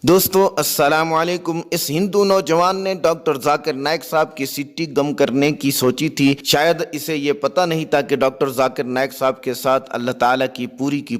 دوستو السلام علیکم۔ اس ہندو نوجوان نے ڈاکٹر ذاکر نائک صاحب کی سٹی گم کرنے کی سوچی تھی۔ شاید اسے یہ پتہ نہیں تھا کہ ڈاکٹر ذاکر نائک صاحب کے ساتھ اللہ تعالیٰ کی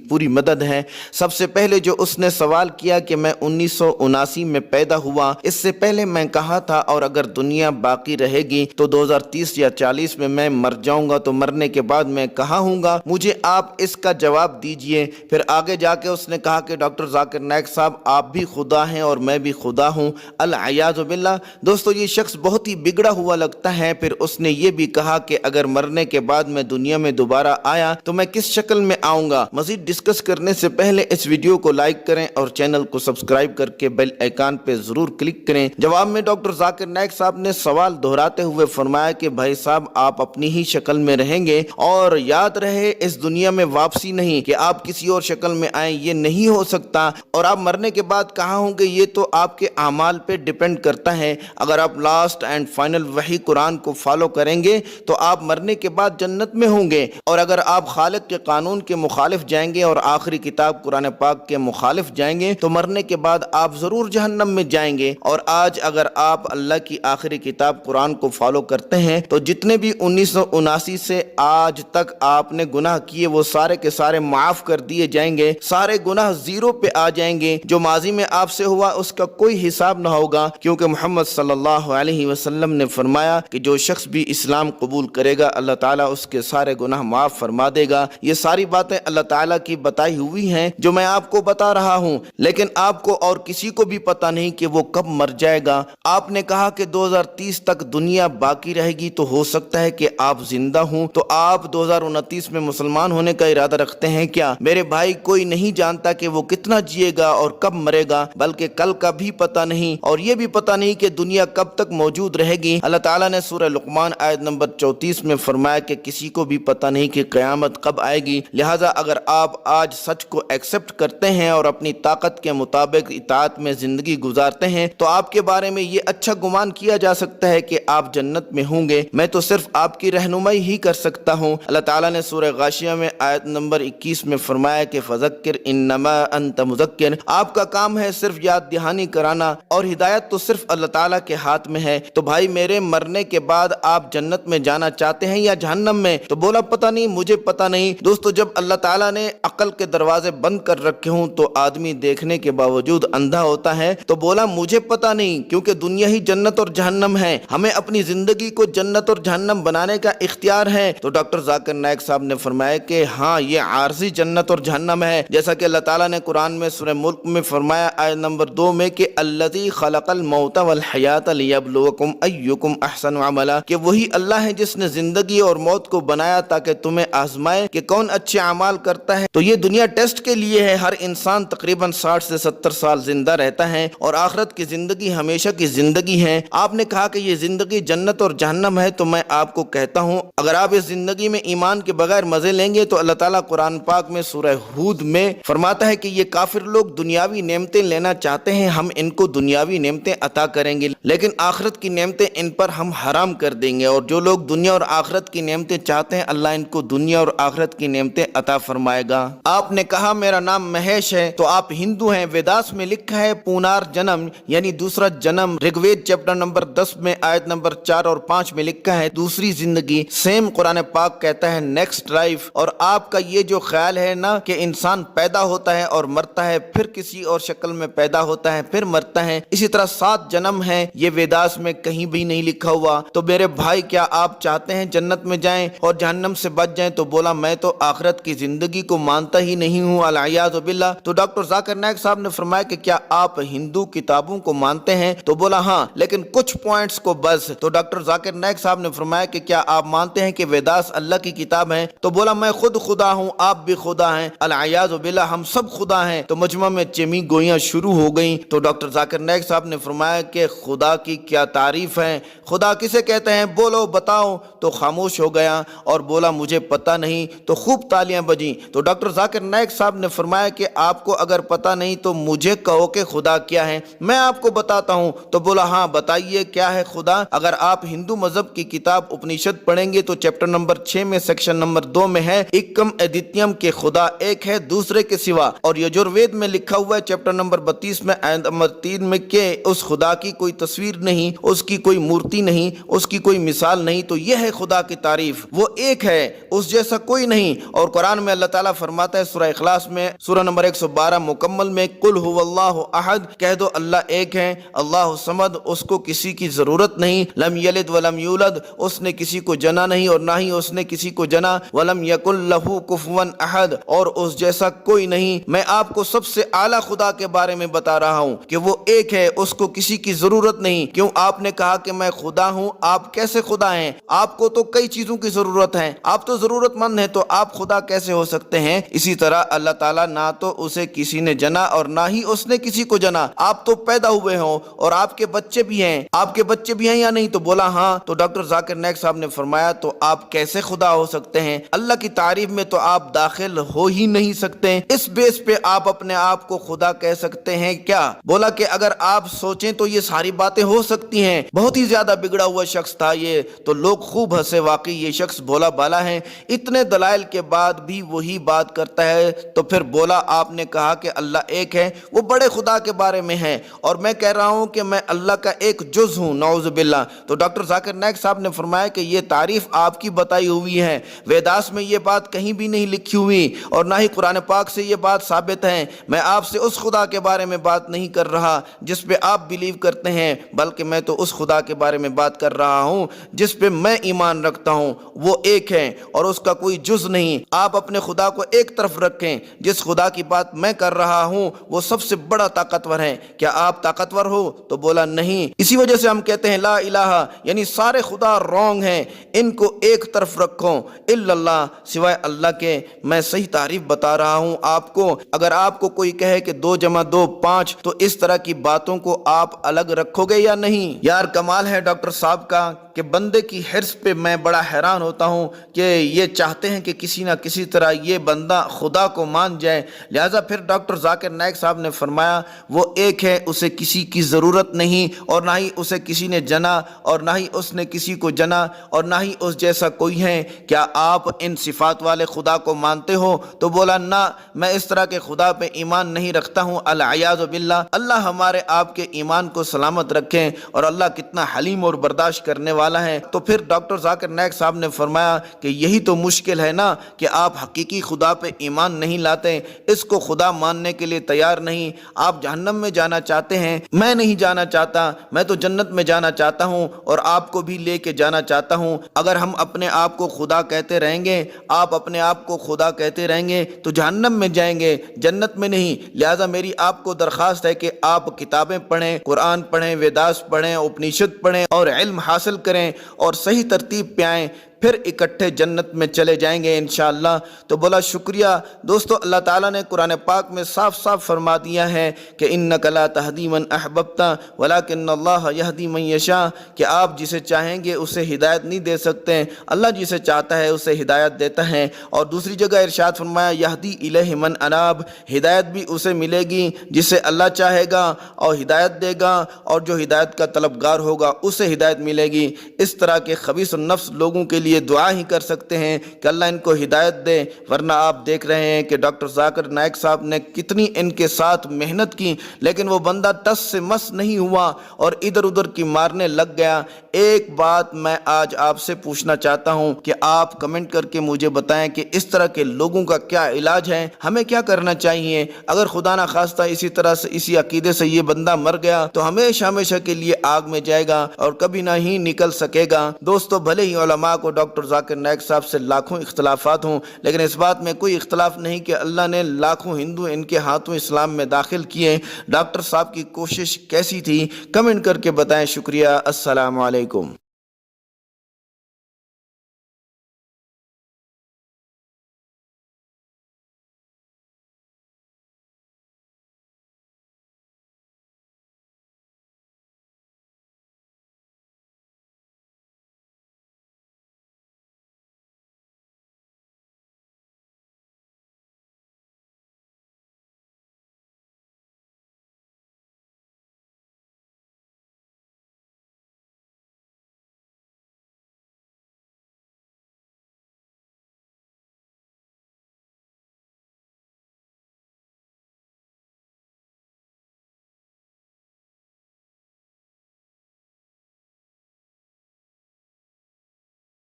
پوری مدد ہے۔ سب سے پہلے جو اس نے سوال کیا کہ میں 1979 میں پیدا ہوا، اس سے پہلے میں کہاں تھا، اور اگر دنیا باقی رہے گی تو 2030 یا 40 میں مر جاؤں گا تو مرنے کے بعد میں کہاں ہوں گا؟ مجھے آپ اس کا جواب دیجئے۔ پھر آگے جا کے اس نے کہا کہ ڈاکٹر ذاکر نائک صاحب آپ بھی خدا ہیں اور میں بھی خدا ہوں، العیاذ باللہ۔ دوستو یہ شخص بہت ہی بگڑا ہوا لگتا ہے۔ پھر اس نے یہ بھی کہا کہ اگر مرنے کے بعد میں دنیا میں دوبارہ آیا تو میں کس شکل میں آؤں گا؟ مزید ڈسکس کرنے سے پہلے اس ویڈیو کو لائک کریں اور چینل کو سبسکرائب کر کے بیل آئیکن پہ ضرور کلک کریں۔ جواب میں ڈاکٹر ذاکر نائک صاحب نے سوال دہراتے ہوئے فرمایا کہ بھائی صاحب آپ اپنی ہی شکل میں رہیں گے، اور یاد رہے اس دنیا میں واپسی نہیں کہ آپ کسی اور شکل میں آئیں، یہ نہیں ہو سکتا۔ اور آپ مرنے کے بعد کہاں ہوں گے یہ تو آپ کے اعمال پہ ڈیپینڈ کرتا ہے۔ اگر آپ لاسٹ اینڈ فائنل وحی قرآن کو فالو کریں گے تو آپ مرنے کے بعد جنت میں ہوں گے، اور اگر آپ خالق کے قانون کے مخالف جائیں گے اور آخری کتاب قرآن پاک کے مخالف جائیں گے تو مرنے کے بعد آپ ضرور جہنم میں جائیں گے۔ اور آج اگر آپ اللہ کی آخری کتاب قرآن کو فالو کرتے ہیں تو جتنے بھی 1979 سے آج تک آپ نے گناہ کیے وہ سارے کے سارے معاف کر دیے جائیں گے، سارے گناہ زیرو پہ آ جائیں گے۔ جو ماضی میں آپ سے ہوا اس کا کوئی حساب نہ ہوگا، کیونکہ محمد صلی اللہ علیہ وسلم نے فرمایا کہ جو شخص بھی اسلام قبول کرے گا اللہ تعالیٰ اس کے سارے گناہ معاف فرما دے گا۔ یہ ساری باتیں اللہ تعالیٰ کی بتائی ہوئی ہیں جو میں آپ کو بتا رہا ہوں، لیکن آپ کو اور کسی کو بھی پتہ نہیں کہ وہ کب مر جائے گا۔ آپ نے کہا کہ 2030 تک دنیا باقی رہے گی تو ہو سکتا ہے کہ آپ زندہ ہوں، تو آپ 2029 میں مسلمان ہونے کا ارادہ رکھتے ہیں کیا؟ میرے بھائی کوئی نہیں جانتا کہ وہ کتنا جیے گا اور کب مرے گا، بلکہ کل کا بھی پتہ نہیں، اور یہ بھی پتہ نہیں کہ دنیا کب تک موجود رہے گی۔ اللہ تعالیٰ نے سورہ لقمان آیت نمبر 34 میں فرمایا کہ کسی کو بھی پتہ نہیں کہ قیامت کب آئے گی، لہٰذا اگر آپ آج سچ کو ایکسپٹ کرتے ہیں اور اپنی طاقت کے مطابق اطاعت میں زندگی گزارتے ہیں تو آپ کے بارے میں یہ اچھا گمان کیا جا سکتا ہے کہ آپ جنت میں ہوں گے۔ میں تو صرف آپ کی رہنمائی ہی کر سکتا ہوں۔ اللہ تعالیٰ نے سورہ غاشیہ میں آیت نمبر 21 میں فرمایا کہ فذکر انما انت مذکر، آپ کا کام ہے صرف یاد دہانی کرانا، اور ہدایت تو صرف اللہ تعالیٰ کے ہاتھ میں ہے۔ تو بھائی میرے مرنے کے بعد آپ جنت میں جانا چاہتے ہیں یا جہنم میں؟ تو بولا پتہ نہیں، مجھے پتہ نہیں۔ دوستو جب اللہ تعالیٰ نے عقل کے دروازے بند کر رکھے ہوں تو آدمی دیکھنے کے باوجود اندھا ہوتا ہے، تو بولا مجھے پتہ نہیں، کیونکہ دنیا ہی جنت اور جہنم ہے، ہمیں اپنی زندگی کو جنت اور جہنم بنانے کا اختیار ہے۔ تو ڈاکٹر ذاکر نائک صاحب نے فرمایا کہ ہاں یہ عارضی جنت اور جہنم ہے، جیسا کہ اللہ تعالیٰ نے قرآن میں سورہ ملک میں فرمایا آیت نمبر 2 میں کہ الذی خلق الموت والحیات لیبلوکم ایکم احسن عملا، کہ وہی اللہ ہے جس نے زندگی اور موت کو بنایا تاکہ تمہیں آزمائے کہ کون اچھے اعمال کرتا ہے۔ تو یہ دنیا ٹیسٹ کے لیے ہے۔ ہر انسان تقریباً 60 سے 70 سال زندہ رہتا ہے، اور آخرت کی زندگی ہمیشہ کی زندگی ہے۔ آپ نے کہا کہ یہ زندگی جنت اور جہنم ہے، تو میں آپ کو کہتا ہوں اگر آپ اس زندگی میں ایمان کے بغیر مزے لیں گے تو اللہ تعالیٰ قرآن پاک میں سورہ ہود میں فرماتا ہے کہ یہ کافر لوگ دنیاوی نعمتیں لینا چاہتے ہیں، ہم ان کو دنیاوی نعمتیں عطا کریں گے، لیکن آخرت کی نعمتیں ان پر ہم حرام کر دیں گے، اور جو لوگ دنیا اور آخرت کی نعمتیں چاہتے ہیں اللہ ان کو دنیا اور آخرت کی نعمتیں عطا فرمائے گا۔ آپ نے کہا میرا نام مہیش ہے، تو آپ ہندو ہیں، ویداس میں لکھا ہے پونار جنم یعنی دوسرا جنم، رگ وید چیپٹر نمبر 10 میں آیت نمبر 4 اور 5 میں لکھا ہے دوسری زندگی، سیم قرآن پاک کہتا ہے نیکسٹ لائف۔ اور آپ کا یہ جو خیال ہے نا کہ انسان پیدا ہوتا ہے اور مرتا ہے، پھر کسی اور شکل میں پیدا ہوتا ہے پھر مرتا ہے، اسی طرح 7 جنم ہے، یہ ویداس میں کہیں بھی نہیں لکھا ہوا۔ تو میرے بھائی کیا آپ چاہتے ہیں جنت میں جائیں اور جہنم سے بچ جائیں؟ تو بولا میں تو آخرت کی زندگی کو مانتا ہی نہیں ہوں، العیاذ باللہ۔ تو ڈاکٹر ذاکر نائک صاحب نے فرمایا کہ کیا آپ ہندو کتابوں کو مانتے ہیں؟ تو بولا ہاں، لیکن کچھ پوائنٹس کو بس۔ تو ڈاکٹر ذاکر نائک صاحب نے فرمایا کہ کیا آپ مانتے ہیں کہ ویداس اللہ کی کتاب ہے؟ تو بولا میں خود خدا ہوں، آپ بھی خدا ہیں، العیاذ باللہ ہم سب خدا ہیں۔ تو مجمع میں چمی گوئیاں شروع ہو گئیں۔ تو ڈاکٹر ذاکر نائک صاحب نے فرمایا کہ خدا کی کیا تعریف ہے، خدا کسے کہتے ہیں، بولو بتاؤ۔ تو خاموش ہو گیا اور بولا مجھے پتہ نہیں۔ تو خوب تالیاں بجیں۔ تو ڈاکٹر ذاکر نائک صاحب نے فرمایا کہ آپ کو اگر پتہ نہیں تو مجھے کہو کہ خدا کیا ہے، میں آپ کو بتاتا ہوں۔ تو بولا ہاں بتائیے کیا ہے خدا؟ اگر آپ ہندو مذہب کی کتاب اپنیشد پڑھیں گے تو چیپٹر نمبر 6 میں سیکشن نمبر 2 میں ہے ایکم ادیتیم، کے خدا ایک ہے دوسرے کے سوا، اور یجوروید میں لکھا ہوا ہے چیپٹر نمبر 132 میں آیت نمبر 3 میں کہ اس خدا کی کوئی تصویر نہیں، اس کی کوئی مورتی نہیں، اس کی کوئی مثال نہیں، تو یہ ہے خدا کی تعریف، وہ ایک ہے، اس جیسا کوئی نہیں۔ اور قرآن میں اللہ تعالیٰ فرماتا ہے سورہ اخلاص میں سورہ نمبر 112 مکمل میں، قل هو اللہ احد، کہہ دو اللہ ایک ہے، اللہ صمد، اس کو کسی کی ضرورت نہیں، لم یلد ولم یولد، اس نے کسی کو جنا نہیں اور نہ ہی اس نے کسی کو جنا، ولم یکن لہ کفوا احد، اور اس جیسا کوئی نہیں۔ میں آپ کو سب سے اعلیٰ خدا کے بارے میں بتا رہا ہوں کہ وہ ایک ہے، اس کو کسی کی ضرورت نہیں۔ کیوں آپ نے کہا کہ میں خدا ہوں؟ آپ کیسے خدا ہیں؟ آپ کو تو کئی چیزوں کی ضرورت ہے، آپ تو ضرورت مند ہیں، تو آپ خدا کیسے ہو سکتے ہیں؟ اسی طرح اللہ تعالیٰ نہ تو اسے کسی نے جنا اور نہ ہی اس نے کسی کو جنا، آپ تو پیدا ہوئے ہوں اور آپ کے بچے بھی ہیں، آپ کے بچے بھی ہیں یا نہیں؟ تو بولا ہاں۔ تو ڈاکٹر ذاکر نائک صاحب نے فرمایا تو آپ کیسے خدا ہو سکتے ہیں؟ اللہ کی تعریف میں تو آپ داخل ہو ہی نہیں سکتے، اس بیس پہ آپ اپنے آپ کو خدا کہہ سکتے ہیں کیا؟ بولا کہ اگر آپ سوچیں تو یہ ساری باتیں ہو سکتی ہیں۔ بہت ہی زیادہ بگڑا ہوا شخص تھا یہ، تو لوگ خوب ہنسے، واقعی یہ شخص بھولا بالا ہے، اتنے دلائل کے بعد بھی وہی بات کرتا ہے۔ تو پھر بولا آپ نے کہا کہ اللہ ایک ہے، وہ بڑے خدا کے بارے میں ہے، اور میں کہہ رہا ہوں کہ میں اللہ کا ایک جز ہوں، نعوذ باللہ۔ تو ڈاکٹر ذاکر نائک صاحب نے فرمایا کہ یہ تعریف آپ کی بتائی ہوئی ہے، ویداس میں یہ بات کہیں بھی نہیں لکھی ہوئی اور نہ ہی قرآن پاک سے یہ بات ثابت ہے۔ میں آپ سے اس خدا کے بارے میں بات نہیں کر رہا جس پہ آپ بلیو کرتے ہیں، بلکہ میں تو اس خدا کے بارے میں بات کر رہا ہوں جس پہ میں ایمان رکھتا ہوں، وہ ایک ہے اور اس کا کوئی جز نہیں۔ آپ اپنے خدا کو ایک طرف رکھیں، جس خدا کی بات میں کر رہا ہوں وہ سب سے بڑا طاقتور ہے۔ کیا آپ طاقتور ہو؟ تو بولا نہیں۔ اسی وجہ سے ہم کہتے ہیں لا الہ، یعنی سارے خدا رونگ ہیں، ان کو ایک طرف رکھو، الا اللہ، سوائے اللہ کے۔ میں صحیح تعریف بتا رہا ہوں آپ کو۔ اگر آپ کو کوئی کہے کہ 2 + 2 = 5، تو اس طرح کی باتوں کو آپ الگ رکھو گے یا نہیں؟ یار کمال ہے ڈاکٹر صاحب کا کہ بندے کی حرص پہ میں بڑا حیران ہوتا ہوں کہ یہ چاہتے ہیں کہ کسی نہ کسی طرح یہ بندہ خدا کو مان جائے۔ لہٰذا پھر ڈاکٹر ذاکر نائک صاحب نے فرمایا وہ ایک ہے، اسے کسی کی ضرورت نہیں، اور نہ ہی اسے کسی نے جنا اور نہ ہی اس نے کسی کو جنا اور نہ ہی اس جیسا کوئی ہے۔ کیا آپ ان صفات والے خدا کو مانتے ہو؟ تو بولا نہ، میں اس طرح کے خدا پہ ایمان نہیں رکھتا ہوں، العیاذ باللہ۔ اللہ ہمارے آپ کے ایمان کو سلامت رکھیں، اور اللہ کتنا حلیم اور برداشت کرنے والا ہے۔ تو پھر ڈاکٹر ذاکر نائک صاحب نے فرمایا کہ یہی تو مشکل ہے نا کہ آپ حقیقی خدا پہ ایمان نہیں لاتے، اس کو خدا ماننے کے لیے تیار نہیں۔ آپ جہنم میں جانا چاہتے ہیں، میں نہیں جانا چاہتا، میں تو جنت میں جانا چاہتا ہوں اور آپ کو بھی لے کے جانا چاہتا ہوں۔ اگر ہم اپنے آپ کو خدا کہتے رہیں گے، آپ اپنے آپ کو خدا کہتے رہیں گے، تو جہنم میں جائیں گے، جنت میں نہیں۔ لہٰذا میری آپ کو درخواست ہے کہ آپ کتابیں پڑھیں، قرآن پڑھیں، ویداس پڑھیں، اپنشد پڑھیں اور علم حاصل کریں اور صحیح ترتیب پہ آئیں، پھر اکٹھے جنت میں چلے جائیں گے انشاءاللہ۔ تو بولا شکریہ دوستو، اللہ تعالیٰ نے قرآن پاک میں صاف صاف فرما دیا ہے کہ انک لا تہدی من احببت ولکن اللہ یہدی من یشاء، کہ آپ جسے چاہیں گے اسے ہدایت نہیں دے سکتے، اللہ جسے چاہتا ہے اسے ہدایت دیتا ہے۔ اور دوسری جگہ ارشاد فرمایا یہدی الیہ من اناب، ہدایت بھی اسے ملے گی جسے اللہ چاہے گا اور ہدایت دے گا، اور جو ہدایت کا طلبگار ہوگا اسے ہدایت ملے گی۔ اس طرح کے خبیث النفس لوگوں کے لیے دعا ہی کر سکتے ہیں کہ اللہ ان کو ہدایت دے، ورنہ آپ دیکھ رہے ہیں کہ ڈاکٹر ذاکر نائک صاحب نے کتنی ان کے ساتھ محنت کی، لیکن وہ بندہ ٹس سے مس نہیں ہوا اور ادھر ادھر کی مارنے لگ گیا۔ ایک بات میں آج آپ سے پوچھنا چاہتا ہوں کہ آپ کمنٹ کر کے مجھے بتائیں کہ اس طرح کے لوگوں کا کیا علاج ہے، ہمیں کیا کرنا چاہیے؟ اگر خدا نہ خواستہ اسی طرح سے اسی عقیدے سے یہ بندہ مر گیا تو ہمیشہ ہمیشہ کے لیے آگ میں جائے گا اور کبھی نہ ہی نکل سکے گا۔ دوستو بھلے ہی علماء کو ڈاکٹر ذاکر نائک صاحب سے لاکھوں اختلافات ہوں، لیکن اس بات میں کوئی اختلاف نہیں کہ اللہ نے لاکھوں ہندو ان کے ہاتھوں اسلام میں داخل کیے۔ ڈاکٹر صاحب کی کوشش کیسی تھی؟ کمنٹ کر کے بتائیں۔ شکریہ، السلام علیکم۔